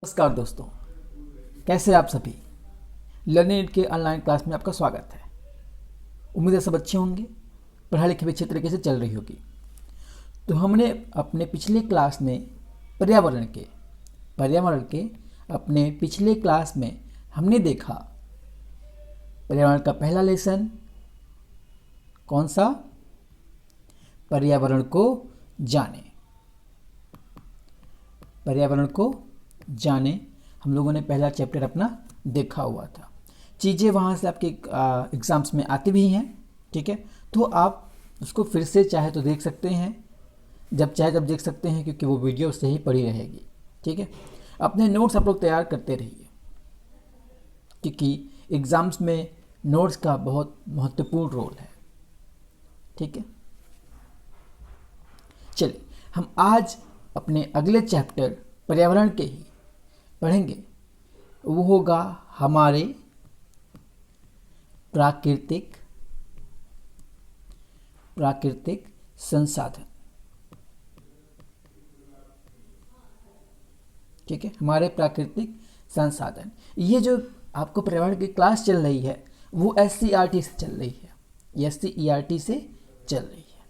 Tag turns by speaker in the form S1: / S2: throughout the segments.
S1: नमस्कार दोस्तों, कैसे आप सभी। लर्निंग के ऑनलाइन क्लास में आपका स्वागत है। उम्मीद है सब अच्छे होंगे, पढ़ाई लिखाई भी अच्छे तरीके से चल रही होगी। तो हमने अपने पिछले क्लास में पर्यावरण के अपने पिछले क्लास में हमने देखा पर्यावरण का पहला लेसन कौन सा, पर्यावरण को जाने। पर्यावरण को जाने हम लोगों ने पहला चैप्टर अपना देखा हुआ था। चीज़ें वहाँ से आपके एग्ज़ाम्स में आती भी हैं, ठीक है। तो आप उसको फिर से चाहे तो देख सकते हैं, जब चाहे तब देख सकते हैं, क्योंकि वो वीडियो से ही पड़ी रहेगी, ठीक है। अपने नोट्स आप लोग तैयार करते रहिए, क्योंकि एग्ज़ाम्स में नोट्स का बहुत महत्वपूर्ण रोल है, ठीक है। चलिए हम आज अपने अगले चैप्टर पर्यावरण के ही पढ़ेंगे। वो होगा हमारे प्राकृतिक संसाधन, ठीक है। हमारे प्राकृतिक संसाधन, ये जो आपको पर्यावरण की क्लास चल रही है वो SCERT से चल रही है, SCERT से चल रही है,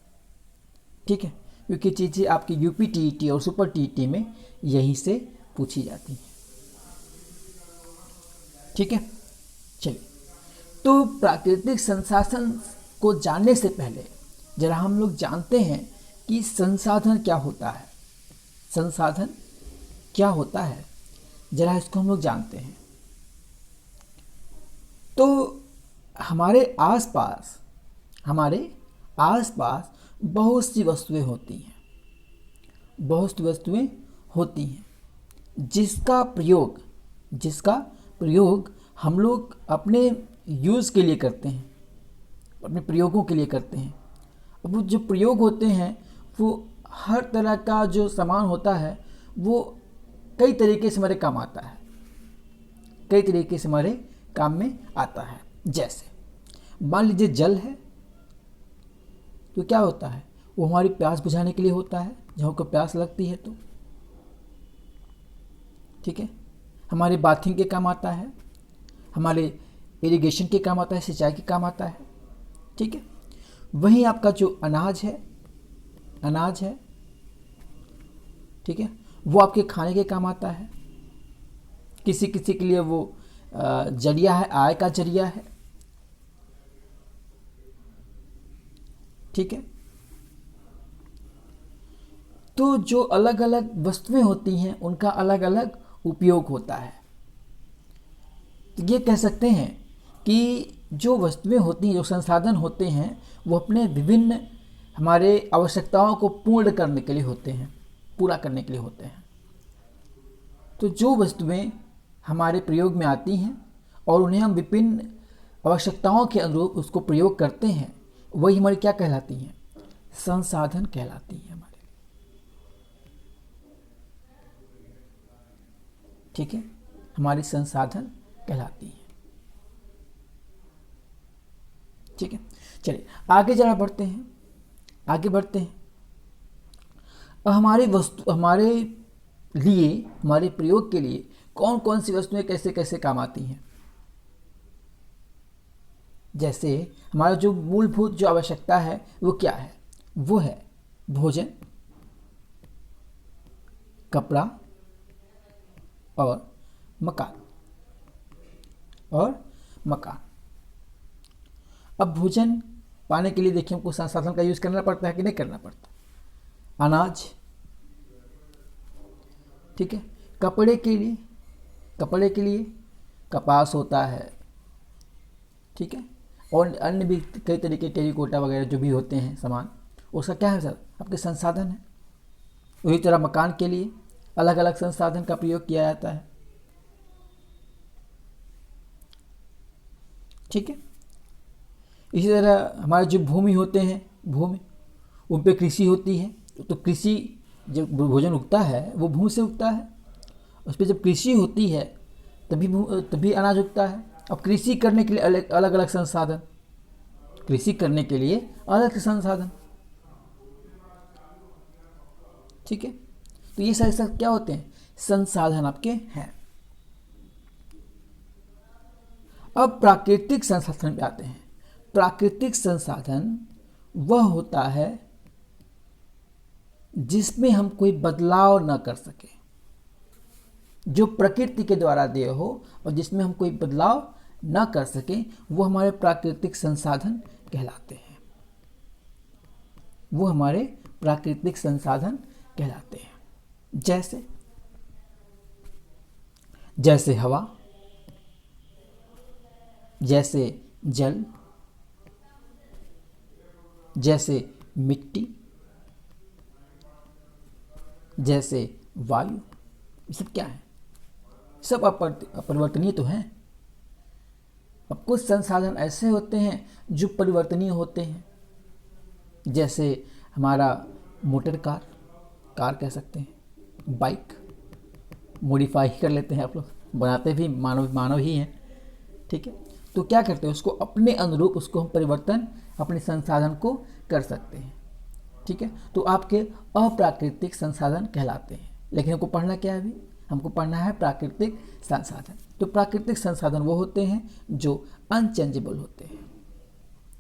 S1: ठीक है। क्योंकि चीज़ें आपकी यूपी TET और सुपर TET में यहीं से पूछी जाती हैं, ठीक है। चलिए, तो प्राकृतिक संसाधन को जानने से पहले जरा हम लोग जानते हैं कि संसाधन क्या होता है। संसाधन क्या होता है, जरा इसको हम लोग जानते हैं। तो हमारे आसपास बहुत सी वस्तुएं होती हैं, जिसका प्रयोग हम लोग अपने यूज़ के लिए करते हैं, अपने प्रयोगों के लिए करते हैं। अब वो जो प्रयोग होते हैं वो हर तरह का जो सामान होता है वो कई तरीके से हमारे काम आता है। जैसे मान लीजिए जल है, तो क्या होता है, वो हमारी प्यास बुझाने के लिए होता है, जब हमको प्यास लगती है तो, ठीक है। हमारे बाथिंग के काम आता है, हमारे इरिगेशन के काम आता है, सिंचाई के काम आता है, ठीक है। वहीं आपका जो अनाज है, ठीक है, वो आपके खाने के काम आता है। किसी किसी के लिए वो जरिया है, आय का जरिया है, ठीक है। तो जो अलग अलग वस्तुएं होती हैं उनका अलग अलग उपयोग होता है। तो ये कह सकते हैं कि जो वस्तुएं होती हैं, जो संसाधन होते हैं, वो अपने विभिन्न हमारे आवश्यकताओं को पूरा करने के लिए होते हैं। तो जो वस्तुएं हमारे प्रयोग में आती हैं और उन्हें हम विभिन्न आवश्यकताओं के अनुरूप उसको प्रयोग करते हैं, वही हमारी क्या कहलाती हैं, संसाधन कहलाती हैं हमारे, ठीक है। हमारी संसाधन कहलाती है, ठीक है। चलिए आगे जरा बढ़ते हैं। अब हमारे प्रयोग के लिए कौन कौन सी वस्तुएं कैसे कैसे काम आती हैं। जैसे हमारा जो मूलभूत जो आवश्यकता है वो क्या है, वो है भोजन, कपड़ा और मकान। अब भोजन पाने के लिए देखिए हमको संसाधन का यूज करना पड़ता है कि नहीं करना पड़ता। अनाज, ठीक है। कपड़े के लिए कपास होता है, ठीक है। और अन्य भी कई तरीके टेरिकोटा वगैरह जो भी होते हैं सामान, उसका क्या है सर, आपके संसाधन है। उसी तरह मकान के लिए अलग अलग संसाधन का प्रयोग किया जाता है, ठीक है। इसी तरह हमारे जो भूमि होते हैं, उन पे कृषि होती है। तो कृषि जब भोजन उगता है वो भूमि से उगता है, उस पर जब कृषि होती है तभी अनाज उगता है। अब कृषि करने के लिए अलग अलग संसाधन, ठीक है। तो ये सारे सब क्या होते हैं, संसाधन आपके हैं। अब प्राकृतिक संसाधन पे आते हैं। प्राकृतिक संसाधन वह होता है जिसमें हम कोई बदलाव न कर सके, जो प्रकृति के द्वारा दिए हो और जिसमें हम कोई बदलाव न कर सके, वो हमारे प्राकृतिक संसाधन कहलाते हैं। वो हमारे प्राकृतिक संसाधन कहलाते हैं। जैसे हवा, जैसे जल, जैसे मिट्टी, जैसे वायु, ये सब क्या है? सब अपरिवर्तनीय तो हैं। अब कुछ संसाधन ऐसे होते हैं जो परिवर्तनीय होते हैं, जैसे हमारा मोटर कार कह सकते हैं, बाइक मॉडिफाई कर लेते हैं आप लोग, बनाते भी मानव ही हैं, ठीक है। तो क्या करते हैं, उसको अपने अनुरूप उसको हम परिवर्तन अपने संसाधन को कर सकते हैं, ठीक है। तो आपके अप्राकृतिक संसाधन कहलाते हैं। लेकिन हमको पढ़ना क्या है? अभी हमको पढ़ना है प्राकृतिक संसाधन। तो प्राकृतिक संसाधन वो होते हैं जो अनचेंजेबल होते हैं,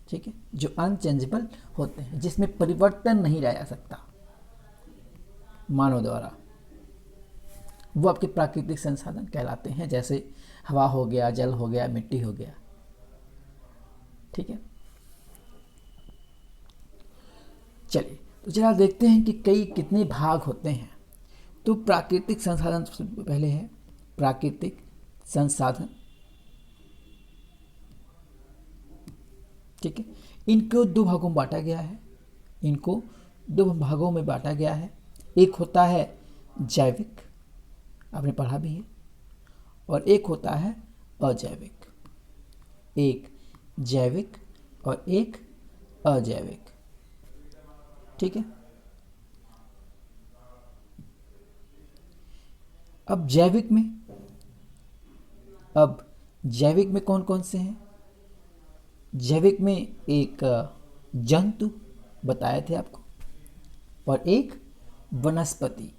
S1: ठीक है, जो अनचेंजेबल होते हैं, जिसमें परिवर्तन नहीं लाया जा सकता मानव द्वारा, वो आपके प्राकृतिक संसाधन कहलाते हैं। जैसे हवा हो गया, जल हो गया, मिट्टी हो गया, ठीक है। चलिए तो जरा देखते हैं कि कितने भाग होते हैं। तो प्राकृतिक संसाधन सबसे पहले है प्राकृतिक संसाधन, ठीक है। इनको दो भागों में बांटा गया है। एक होता है जैविक, आपने पढ़ा भी है, और एक होता है अजैविक। एक जैविक और एक अजैविक, ठीक है। अब जैविक में कौन कौन से हैं? जैविक में एक जंतु बताए थे आपको, और एक वनस्पति।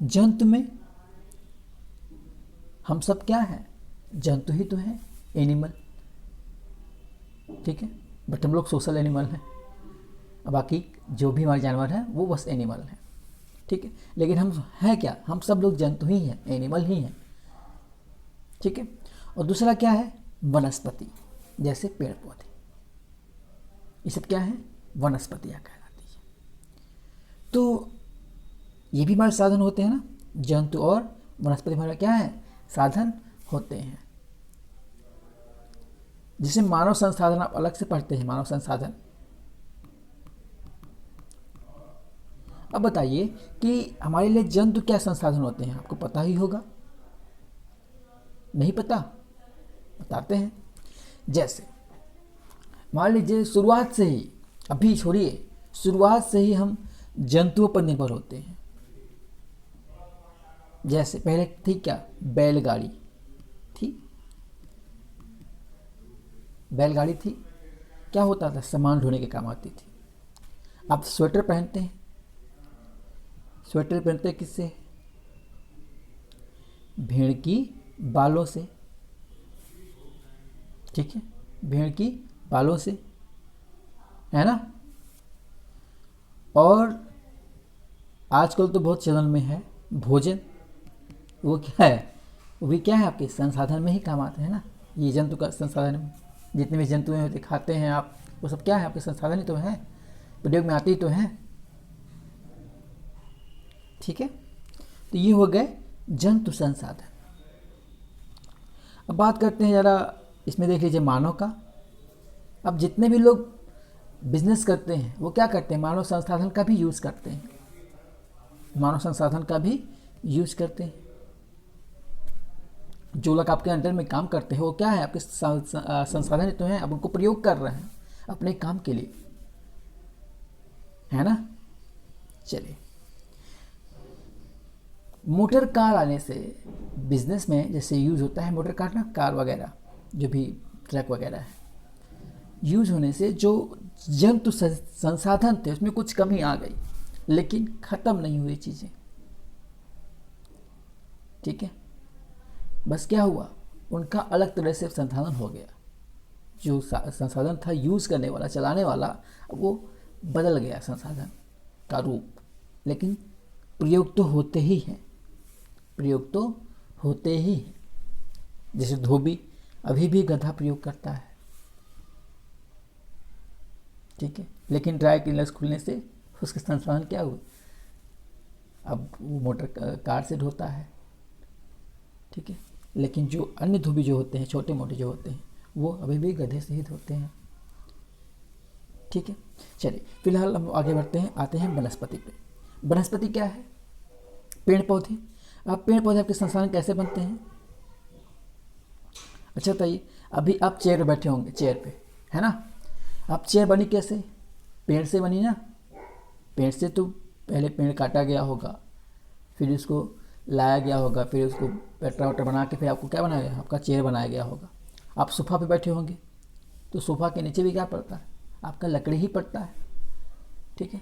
S1: जंतु में हम सब क्या है? जंतु ही तो हैं, एनिमल, ठीक है। बट हम लोग सोशल एनिमल हैं, बाकी जो भी हमारे जानवर हैं वो बस एनिमल हैं, ठीक है। लेकिन हम हैं क्या? हम सब लोग जंतु ही हैं, एनिमल ही हैं, ठीक है। और दूसरा क्या है? वनस्पति, जैसे पेड़ पौधे, ये सब क्या है? वनस्पतियाँ कहलाती हैं। तो ये भी हमारे साधन होते हैं ना, जंतु और वनस्पति हमारे क्या है? साधन होते हैं। जिसे मानव संसाधन आप अलग से पढ़ते हैं, मानव संसाधन। अब बताइए कि हमारे लिए जंतु क्या संसाधन होते हैं? आपको पता ही होगा, नहीं पता? बताते हैं। जैसे मान लीजिए शुरुआत से ही, अभी छोड़िए, शुरुआत से ही हम जंतुओं पर निर्भर होते हैं। जैसे पहले थी क्या? बैलगाड़ी थी। बैलगाड़ी थी, क्या होता था? सामान ढोने के काम आती थी। अब स्वेटर पहनते हैं। स्वेटर पहनते हैं किससे? भेड़ की बालों से, ठीक है, भेड़ की बालों से, है ना। और आजकल तो बहुत चलन में है भोजन, वो क्या है? वो भी क्या है? आपके संसाधन में ही काम आते हैं ना। ये जंतु का संसाधन में, जितने भी जंतु हैं दिखाते हैं आप, वो सब क्या है? आपके संसाधन ही तो हैं, प्रयोग में आते ही तो हैं, ठीक है। तो ये हो गए जंतु संसाधन। अब बात करते हैं जरा, इसमें देख लीजिए मानव का। अब जितने भी लोग बिजनेस करते हैं वो क्या करते हैं? मानव संसाधन का भी यूज़ करते हैं, मानव संसाधन का भी यूज़ करते हैं। जो लोग आपके अंडर में काम करते हैं वो क्या है? आपके संसाधन तो हैं, अब उनको प्रयोग कर रहे हैं अपने काम के लिए, है ना। चलिए, मोटर कार आने से बिजनेस में जैसे यूज़ होता है मोटर कार ना, कार वगैरह जो भी ट्रक वगैरह है, यूज़ होने से जो जंतु संसाधन थे उसमें कुछ कमी आ गई। लेकिन ख़त्म नहीं हुई चीज़ें। ठीक है, बस क्या हुआ, उनका अलग तरह से संसाधन हो गया। जो संसाधन था यूज़ करने वाला, चलाने वाला, अब वो बदल गया संसाधन का रूप। लेकिन प्रयोग तो होते ही हैं, प्रयोग तो होते ही हैं। जैसे धोबी अभी भी गधा प्रयोग करता है। ठीक है, लेकिन ड्राई क्लीनर्स खुलने से उसके संसाधन क्या हुए, अब वो मोटर कार से धोता है। ठीक है, लेकिन जो अन्य धोबी जो होते हैं, छोटे मोटे जो होते हैं, वो अभी भी गधे से ही धोते हैं। ठीक है, चलिए फिलहाल हम आगे बढ़ते हैं, आते हैं वनस्पति पे। वनस्पति क्या है? पेड़ पौधे। आप पेड़ पौधे आपके संसाधन कैसे बनते हैं? अच्छा बताइए, अभी आप चेयर पर बैठे होंगे, चेयर पे, है ना? आप चेयर बनी कैसे? पेड़ से बनी ना। पेड़ से तो पहले पेड़ काटा गया होगा, फिर उसको लाया गया होगा, फिर उसको पैटरा वैटरा बना के फिर आपको क्या बनाया गया, आपका चेयर बनाया गया होगा। आप सोफ़ा पे बैठे होंगे तो सोफ़ा के नीचे भी क्या पड़ता है, आपका लकड़ी ही पड़ता है। ठीक है,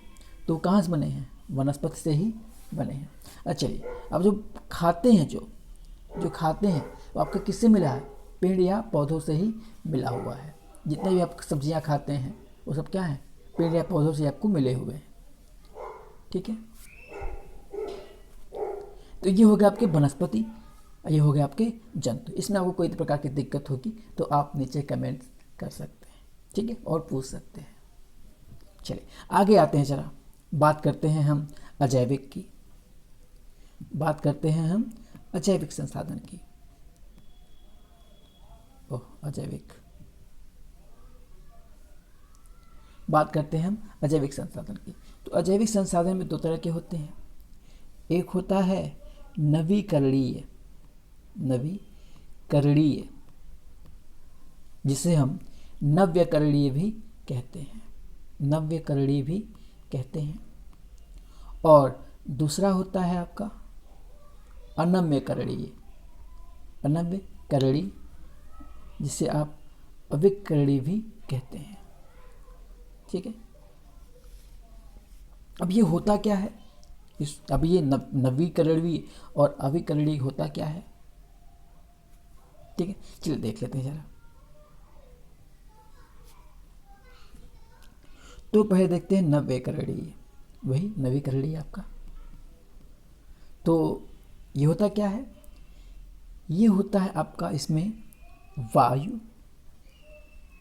S1: तो कहाँ से बने हैं? वनस्पति से ही बने हैं। अच्छा चलिए, अब जो खाते हैं, जो खाते हैं वो आपका किससे मिला है? पेड़ या पौधों से ही मिला हुआ है। जितने भी आप सब्जियां खाते हैं वो सब क्या है? पेड़ या पौधों से आपको मिले हुए हैं। ठीक है, तो ये हो गया आपके वनस्पति, ये हो गया आपके जंतु। इसमें आपको कोई प्रकार की दिक्कत होगी तो आप नीचे कमेंट कर सकते हैं। ठीक है, और पूछ सकते हैं। चलिए आगे आते हैं, जरा बात करते हैं हम अजैविक की, बात करते हैं हम अजैविक संसाधन की। अजैविक, बात करते हैं हम अजैविक संसाधन की। तो अजैविक संसाधन में दो तरह के होते हैं। एक होता है नवीकरणीय, नवीकरणीय, जिसे हम नव्यकरणीय भी कहते हैं, नव्यकरणीय भी कहते हैं। और दूसरा होता है आपका अनव्यकरणीय, अनव्यकरणीय, जिसे आप अविकरणीय भी कहते हैं। ठीक है, अब ये होता क्या है, अब ये नवीकरणीय और अविकरणीय होता क्या है? ठीक है, चलिए देख लेते हैं जरा। तो पहले देखते हैं नव्यकरणीय, वही नवीकरणीय आपका। तो ये होता क्या है? ये होता है आपका, इसमें वायु,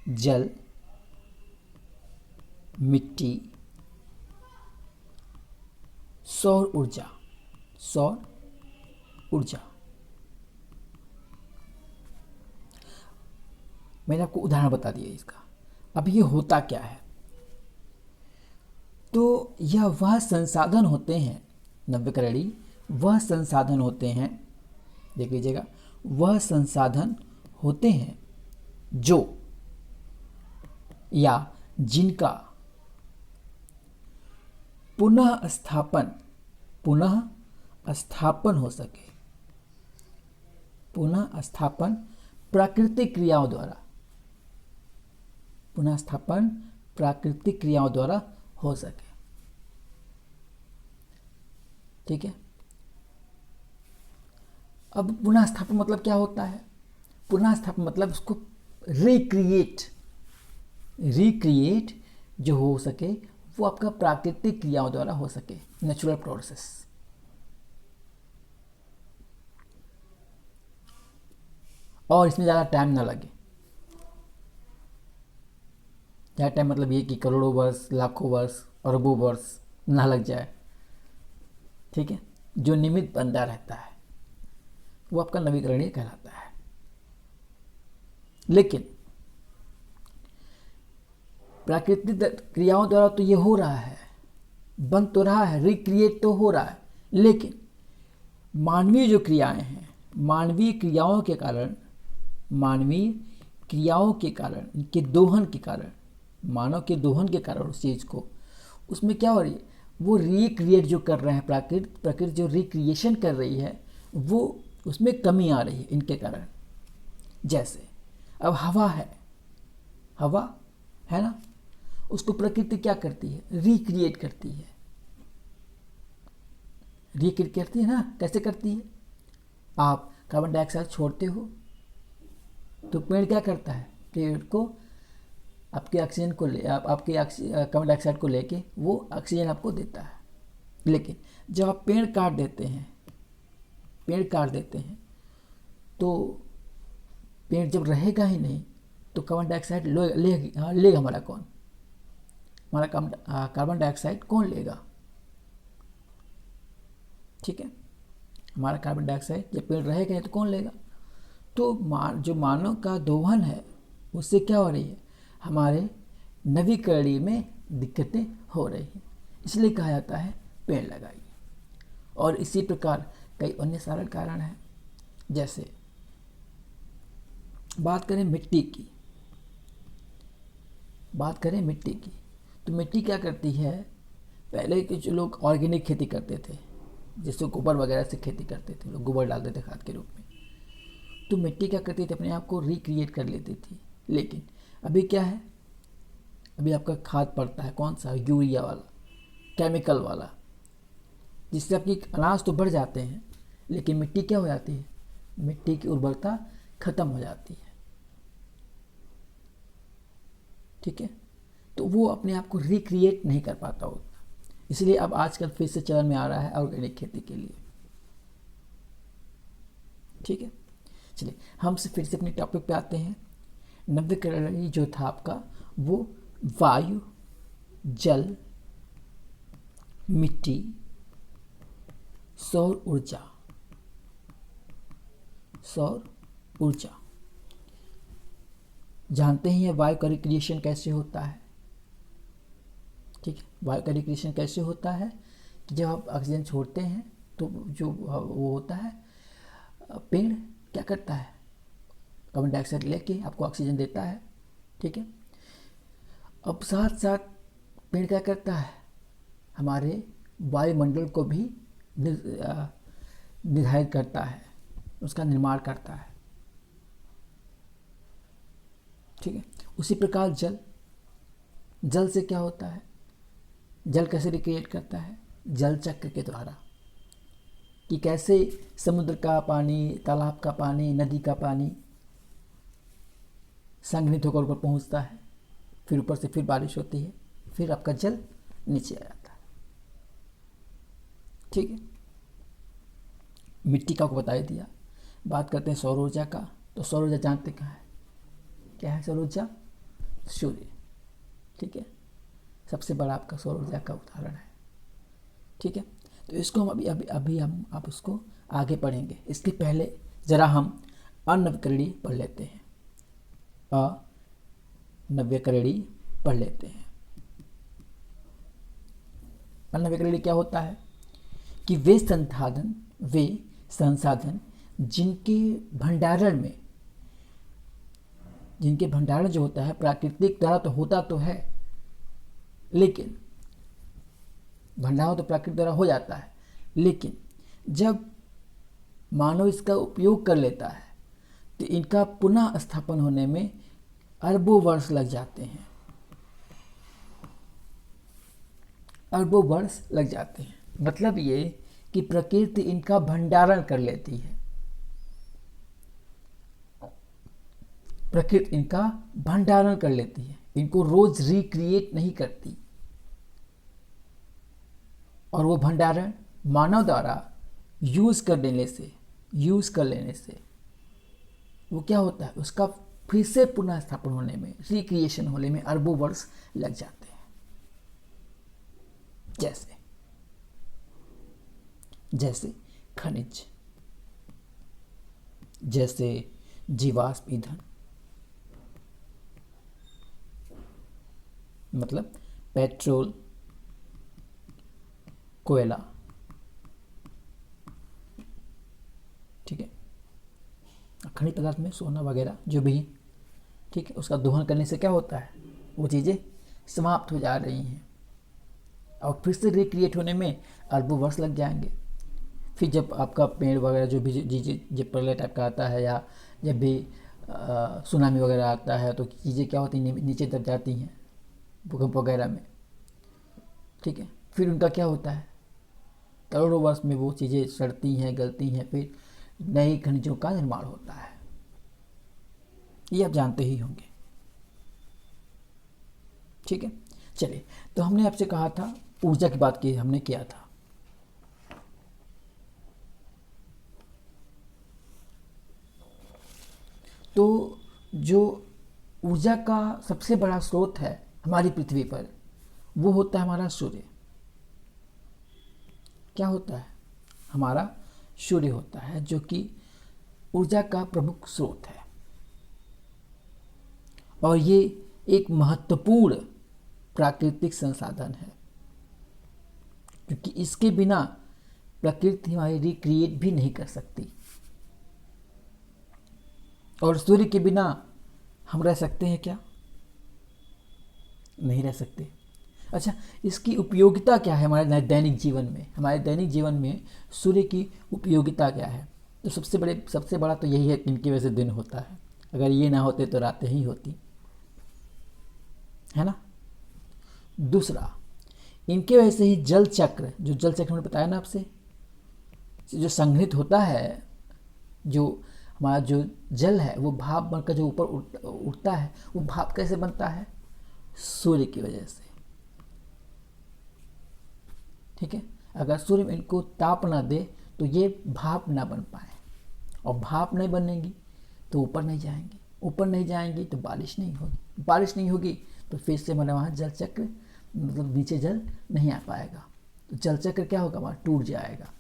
S1: जल, मिट्टी, सौर ऊर्जा, सौर ऊर्जा। मैंने आपको उदाहरण बता दिया इसका। अब ये होता क्या है? तो यह वह संसाधन होते हैं, नव्यकरणीय वह संसाधन होते हैं, देख लीजिएगा, वह संसाधन होते हैं जो या जिनका पुनः स्थापन हो सके, पुनः स्थापन प्राकृतिक क्रियाओं द्वारा, पुनः स्थापन प्राकृतिक क्रियाओं द्वारा हो सके। ठीक है, अब पुनः स्थापन मतलब क्या होता है? पुनः स्थापन मतलब उसको रिक्रिएट जो हो सके, वो आपका प्राकृतिक क्रियाओं द्वारा हो सके, नेचुरल प्रोसेस। और इसमें ज़्यादा टाइम ना लगे। ज़्यादा टाइम मतलब ये कि करोड़ों वर्ष, लाखों वर्ष, अरबों वर्ष ना लग जाए। ठीक है, जो नियमित बंदा रहता है वो आपका नवीकरणीय कहलाता है। लेकिन प्राकृतिक क्रियाओं द्वारा तो ये हो रहा है, बन तो रहा है, रिक्रिएट तो हो रहा है, लेकिन मानवीय जो क्रियाएं हैं, मानवीय क्रियाओं के कारण, इनके दोहन के कारण, मानव के दोहन के कारण उस चीज़ को, उसमें क्या हो रही है, वो रिक्रिएट जो कर रहे हैं, प्रकृति जो रिक्रिएशन कर रही है, वो उसमें कमी आ रही है इनके कारण। जैसे अब हवा है ना, उसको प्रकृति क्या करती है? रिक्रिएट करती है। रिक्रिएट करती है ना, कैसे करती है? आप कार्बन डाइऑक्साइड छोड़ते हो तो पेड़ क्या करता है? पेड़ को आपके ऑक्सीजन को ले आपके कार्बन डाइऑक्साइड को लेके वो ऑक्सीजन आपको देता है। लेकिन जब आप पेड़ काट देते हैं, तो पेड़ जब रहेगा ही नहीं तो कार्बन डाइऑक्साइड लेगा हमारा कौन? हमारा कार्बन डाइऑक्साइड कौन लेगा? ठीक है, हमारा कार्बन डाइऑक्साइड जब पेड़ रहेगा नहीं तो कौन लेगा? तो जो मानव का दोहन है उससे क्या हो रही है? हमारे नवीकरणीय में दिक्कतें हो रही हैं। इसलिए कहा जाता है पेड़ लगाइए। और इसी प्रकार कई अन्य सरल कारण हैं। जैसे बात करें मिट्टी की, तो मिट्टी क्या करती है? पहले के जो लोग ऑर्गेनिक खेती करते थे, जिससे गोबर वगैरह से खेती करते थे, लोग गोबर डालते थे खाद के रूप में, तो मिट्टी क्या करती थी? अपने आप को रिक्रिएट कर लेती थी। लेकिन अभी क्या है? अभी आपका खाद पड़ता है कौन सा? यूरिया वाला, केमिकल वाला, जिससे आपकी अनाज तो बढ़ जाते हैं लेकिन मिट्टी क्या हो जाती है? मिट्टी की उर्वरता खत्म हो जाती है। ठीक है, तो वो अपने आप को रिक्रिएट नहीं कर पाता उतना। इसलिए अब आजकल फिर से चलन में आ रहा है ऑर्गेनिक खेती के लिए। ठीक है, चलिए हम से फिर से अपने टॉपिक पे आते हैं। नवीकरणीय जो था आपका, वो वायु, जल, मिट्टी, सौर ऊर्जा। जानते हैं वायु का रिक्रिएशन कैसे होता है? ठीक है, वायु का रिक्रिएशन कैसे होता है कि जब आप ऑक्सीजन छोड़ते हैं तो जो वो होता है, पेड़ क्या करता है? कार्बन डाइऑक्साइड लेके आपको ऑक्सीजन देता है। ठीक है, अब साथ साथ पेड़ क्या करता है? हमारे वायुमंडल को भी निर्धारित करता है, उसका निर्माण करता है। ठीक है, उसी प्रकार जल से क्या होता है? जल कैसे रिक्रिएट करता है? जल चक्र के द्वारा, कि कैसे समुद्र का पानी, तालाब का पानी, नदी का पानी संघनित होकर ऊपर पहुंचता है, फिर ऊपर से फिर बारिश होती है, फिर आपका जल नीचे आ जाता है। ठीक है, मिट्टी का आपको बता ही दिया। बात करते हैं सौर ऊर्जा का। तो सौर ऊर्जा जानते कहाँ है? क्या है सौर ऊर्जा? सूर्य। ठीक है, सबसे बड़ा आपका सौर ऊर्जा का उदाहरण है। ठीक है, तो इसको हम अभी हम आप उसको आगे पढ़ेंगे। इसके पहले जरा हम अनवीकरणीय पढ़ लेते हैं। अनवीकरणीय पढ़ लेते हैं। अनवीकरणीय क्या होता है? कि वे संसाधन जिनके भंडारण जो होता है प्राकृतिक द्वारा तो होता तो है, लेकिन भंडारण तो प्राकृतिक द्वारा हो जाता है, लेकिन जब मानव इसका उपयोग कर लेता है तो इनका पुनः स्थापन होने में अरबों वर्ष लग जाते हैं। मतलब ये कि प्रकृति इनका भंडारण कर लेती है। इनको रोज रिक्रिएट नहीं करती। और वो भंडारण मानव द्वारा यूज कर लेने से वो क्या होता है? उसका फिर से पुनः स्थापन होने में, रिक्रिएशन होने में अरबों वर्ष लग जाते हैं। जैसे खनिज, जैसे जीवाश्म ईंधन, मतलब पेट्रोल, कोयला। ठीक है, खनिज पदार्थ में सोना वगैरह जो भी, ठीक है, उसका दोहन करने से क्या होता है? वो चीज़ें समाप्त हो जा रही हैं और फिर से रिक्रिएट होने में अरबों वर्ष लग जाएंगे। फिर जब आपका पेड़ वगैरह जो भी जब प्रलय टाइप का आता है, या जब भी सुनामी वगैरह आता है, तो चीज़ें क्या होती हैं? नीचे दब जाती हैं भूकंप वगैरह में। ठीक है, फिर उनका क्या होता है? करोड़ों वर्ष में वो चीज़ें सड़ती हैं, गलती हैं, फिर नए खनिजों का निर्माण होता है। ये आप जानते ही होंगे। ठीक है, चलिए, तो हमने आपसे कहा था, ऊर्जा की बात की हमने, किया था। तो जो ऊर्जा का सबसे बड़ा स्रोत है हमारी पृथ्वी पर, वो होता है हमारा सूर्य। क्या होता है? हमारा सूर्य होता है, जो कि ऊर्जा का प्रमुख स्रोत है। और ये एक महत्वपूर्ण प्राकृतिक संसाधन है, क्योंकि इसके बिना प्रकृति हमारी रिक्रिएट भी नहीं कर सकती। और सूर्य के बिना हम रह सकते हैं क्या? नहीं रह सकते। अच्छा, इसकी उपयोगिता क्या है हमारे दैनिक जीवन में? हमारे दैनिक जीवन में सूर्य की उपयोगिता क्या है? तो सबसे बड़ा तो यही है कि इनकी वजह से दिन होता है। अगर ये ना होते तो रातें ही होती, है ना। दूसरा, इनके वजह से ही जल चक्र, जो जल चक्र मैंने बताया ना आपसे, जो संघनित होता है, जो हमारा जो जल है वो भाप बनकर जो ऊपर उठता है, वो भाप कैसे बनता है? सूर्य की वजह से। ठीक है, अगर सूर्य इनको ताप ना दे तो ये भाप ना बन पाए, और भाप नहीं बनेगी तो ऊपर नहीं जाएंगी, ऊपर नहीं जाएंगी तो बारिश नहीं होगी, बारिश नहीं होगी तो फिर से मैंने वहाँ जल चक्र, मतलब नीचे जल नहीं आ पाएगा, तो जल चक्र क्या होगा? वहाँ टूट जाएगा,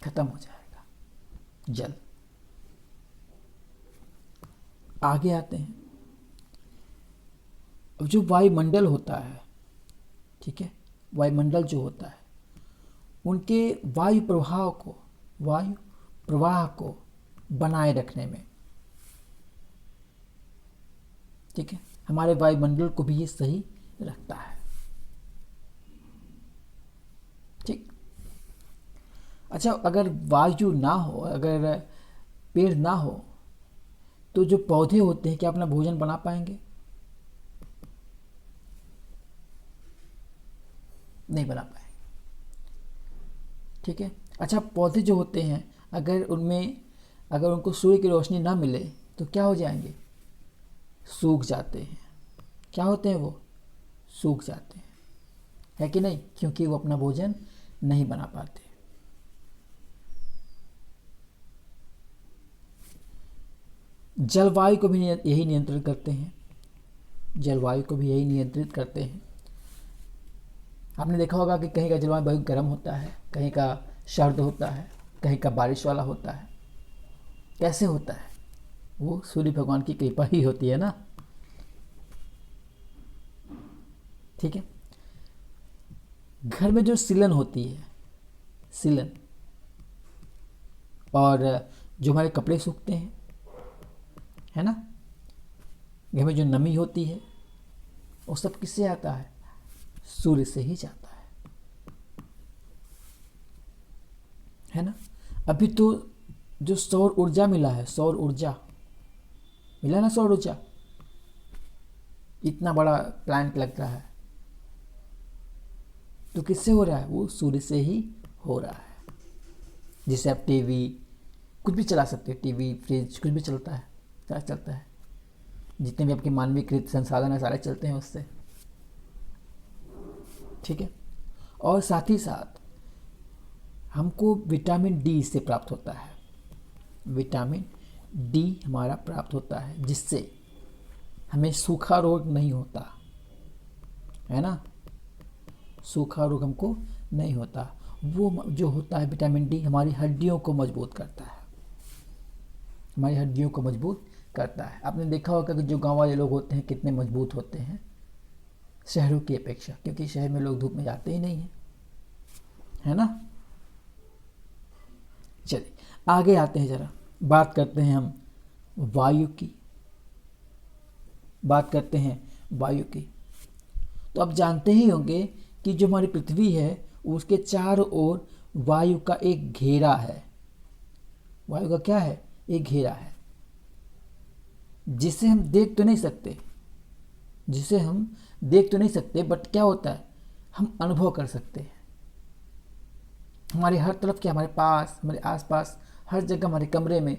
S1: खत्म हो जाएगा जल। आगे आते हैं। अब जो वायुमंडल होता है, ठीक है, वायुमंडल जो होता है, उनके वायु प्रवाह को बनाए रखने में, ठीक है, हमारे वायुमंडल को भी ये सही रखता है। ठीक। अच्छा, अगर वायु ना हो, अगर पेड़ ना हो, तो जो पौधे होते हैं क्या अपना भोजन बना पाएंगे? नहीं बना पाएंगे। ठीक है। अच्छा, पौधे जो होते हैं, अगर उनको सूर्य की रोशनी ना मिले तो क्या हो जाएंगे? सूख जाते हैं। क्या होते हैं वो? सूख जाते हैं, है कि नहीं? क्योंकि वो अपना भोजन नहीं बना पाते। जलवायु को भी यही नियंत्रित करते हैं, जलवायु को भी यही नियंत्रित करते हैं। आपने देखा होगा कि कहीं का जलवायु बहुत गर्म होता है, कहीं का सर्द होता है, कहीं का बारिश वाला होता है। कैसे होता है? वो सूर्य भगवान की कृपा ही होती है ना। ठीक है। घर में जो सीलन होती है, सीलन, और जो हमारे कपड़े सूखते हैं, है ना, घर में जो नमी होती है, वो सब किससे आता है? सूर्य से ही जाता है ना। अभी तो जो सौर ऊर्जा मिला है, सौर ऊर्जा मिला ना, सौर ऊर्जा, इतना बड़ा प्लांट लग रहा है, तो किससे हो रहा है? वो सूर्य से ही हो रहा है। जिससे आप टीवी कुछ भी चला सकते हो, टीवी, फ्रिज, कुछ भी चलता है, सारा चलता है। जितने भी आपके मानवीकृत संसाधन है सारे चलते हैं उससे। ठीक है। और साथ ही साथ हमको विटामिन डी से प्राप्त होता है, विटामिन डी हमारा प्राप्त होता है, जिससे हमें सूखा रोग नहीं होता, है ना। सूखा रोग हमको नहीं होता। वो जो होता है विटामिन डी हमारी हड्डियों को मजबूत करता है, हमारी हड्डियों को मजबूत करता है। आपने देखा होगा कि जो गांव वाले लोग होते हैं कितने मजबूत होते हैं शहरों की अपेक्षा, क्योंकि शहर में लोग धूप में जाते ही नहीं हैं, है ना। चलिए आगे आते हैं, जरा बात करते हैं हम वायु की, बात करते हैं वायु की। तो आप जानते ही होंगे कि जो हमारी पृथ्वी है उसके चारों ओर वायु का एक घेरा है। वायु का क्या है? एक घेरा है, जिसे हम देख तो नहीं सकते, बट क्या होता है? हम अनुभव कर सकते हैं, हमारे हर तरफ क्या, हमारे पास, हमारे आसपास, हर जगह, हमारे कमरे में,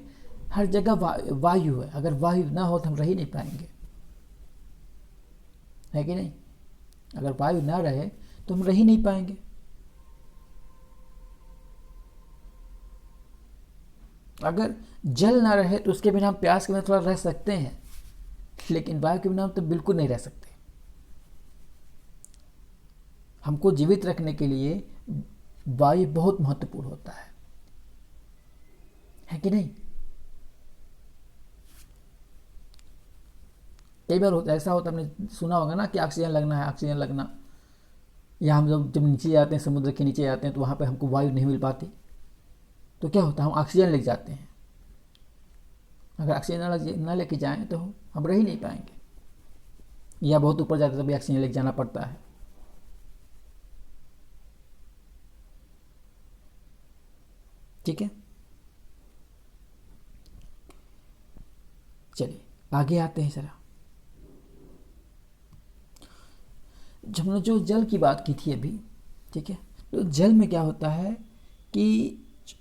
S1: हर जगह वायु है। अगर वायु ना हो तो हम रह ही नहीं पाएंगे, है कि नहीं? अगर वायु ना रहे तो हम रह ही नहीं पाएंगे। अगर जल ना रहे तो उसके बिना हम प्यास के बिना थोड़ा रह सकते हैं, लेकिन वायु के बिना हम तो बिल्कुल नहीं रह सकते। हमको जीवित रखने के लिए वायु बहुत महत्वपूर्ण होता है कि नहीं? कई बार होता ऐसा होता, हमने सुना होगा ना कि ऑक्सीजन लगना है, ऑक्सीजन लगना। या हम जब नीचे जाते हैं, समुद्र के नीचे जाते हैं, तो वहाँ पे हमको वायु नहीं मिल पाती, तो क्या होता है, हम ऑक्सीजन ले जाते हैं। अगर ऑक्सीजन ना लेके जाएं तो हम रह ही नहीं पाएंगे। या बहुत ऊपर जाते तभी ऑक्सीजन लेके जाना पड़ता है। ठीक है, चलिए आगे आते हैं जरा। जब हमने जो जल की बात की थी अभी, ठीक है, तो जल में क्या होता है कि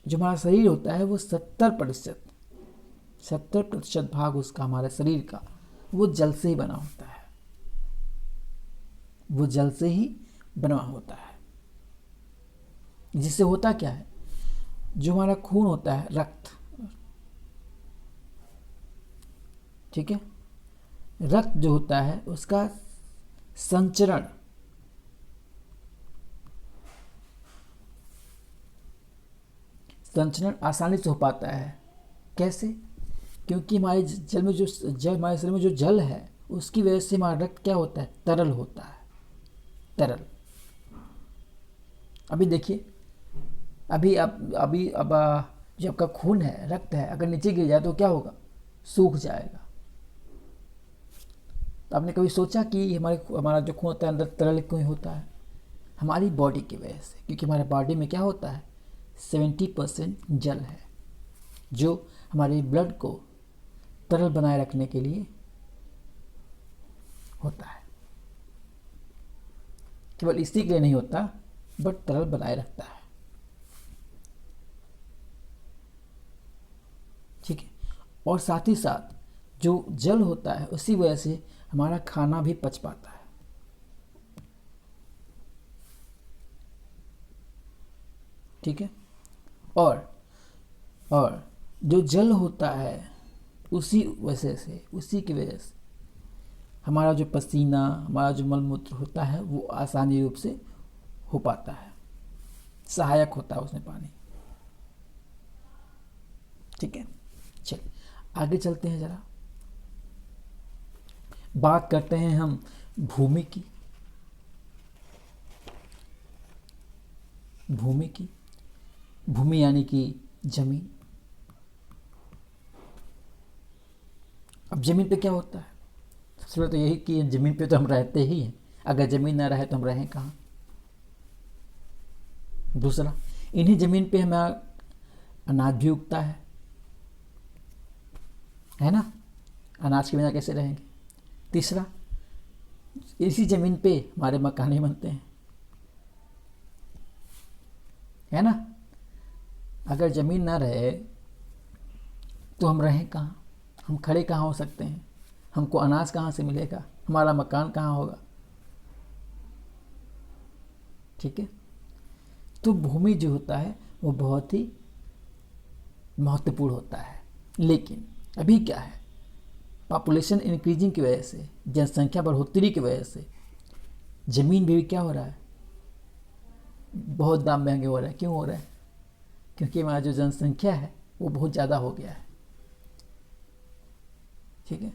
S1: जो हमारा शरीर होता है वो 70% भाग उसका, हमारे शरीर का, वो जल से ही बना होता है। वो जल से ही बना होता है। जिससे होता क्या है, जो हमारा खून होता है, रक्त, ठीक है, रक्त जो होता है उसका संचरण आसानी से हो पाता है। कैसे? क्योंकि हमारे जल में हमारे शरीर में जो जल है उसकी वजह से हमारा रक्त क्या होता है, तरल होता है, तरल। अभी देखिए, अब जो आपका खून है, रक्त है, अगर नीचे गिर जाए तो क्या होगा, सूख जाएगा। तो आपने कभी सोचा कि हमारा जो खून होता है अंदर तरल क्यों होता है? हमारी बॉडी की वजह से, क्योंकि हमारे बॉडी में क्या होता है, 70% जल है, जो हमारे ब्लड को तरल बनाए रखने के लिए होता है। केवल इसी के लिए नहीं होता, बट तरल बनाए रखता है। ठीक है, और साथ ही साथ जो जल होता है उसी वजह से हमारा खाना भी पच पाता है। ठीक है, और जो जल होता है उसी की वजह से हमारा जो पसीना, हमारा जो मलमूत्र होता है वो आसानी रूप से हो पाता है, सहायक होता है उसमें पानी। ठीक है, चलिए आगे चलते हैं, जरा बात करते हैं हम भूमि की। भूमि यानी कि जमीन। अब जमीन पे क्या होता है? सबसे पहले तो यही कि जमीन पे तो हम रहते ही हैं, अगर जमीन ना रहे तो हम रहें कहाँ? दूसरा, इन्हीं जमीन पे हमारा अनाज भी उगता है ना? अनाज के बिना कैसे रहेंगे? तीसरा, इसी जमीन पे हमारे मकान बनते हैं, है ना? अगर जमीन ना रहे तो हम रहें कहाँ? हम खड़े कहाँ हो सकते हैं? हमको अनाज कहाँ से मिलेगा? हमारा मकान कहाँ होगा? ठीक है, तो भूमि जो होता है वो बहुत ही महत्वपूर्ण होता है। लेकिन अभी क्या है, पॉपुलेशन इंक्रीजिंग की वजह से, जनसंख्या बढ़ोतरी की वजह से ज़मीन भी क्या हो रहा है, बहुत दाम महंगे हो रहे हैं। क्यों हो रहा है? क्योंकि हमारा जो जनसंख्या है वो बहुत ज़्यादा हो गया है। ठीक है,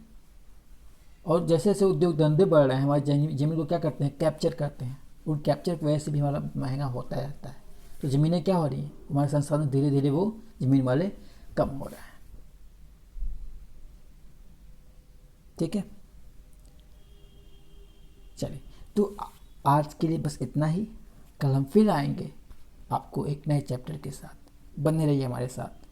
S1: और जैसे जैसे उद्योग धंधे बढ़ रहे हैं, हमारी ज़मीन को क्या करते हैं, कैप्चर करते हैं। उन कैप्चर की वजह से भी हमारा महंगा होता रहता है। तो ज़मीनें क्या हो रही हैं, हमारे संसाधन धीरे धीरे वो ज़मीन वाले कम हो रहे हैं। ठीक है, चलिए, तो आज के लिए बस इतना ही। कल हम फिर आएंगे आपको एक नए चैप्टर के साथ। बने रहिए हमारे साथ।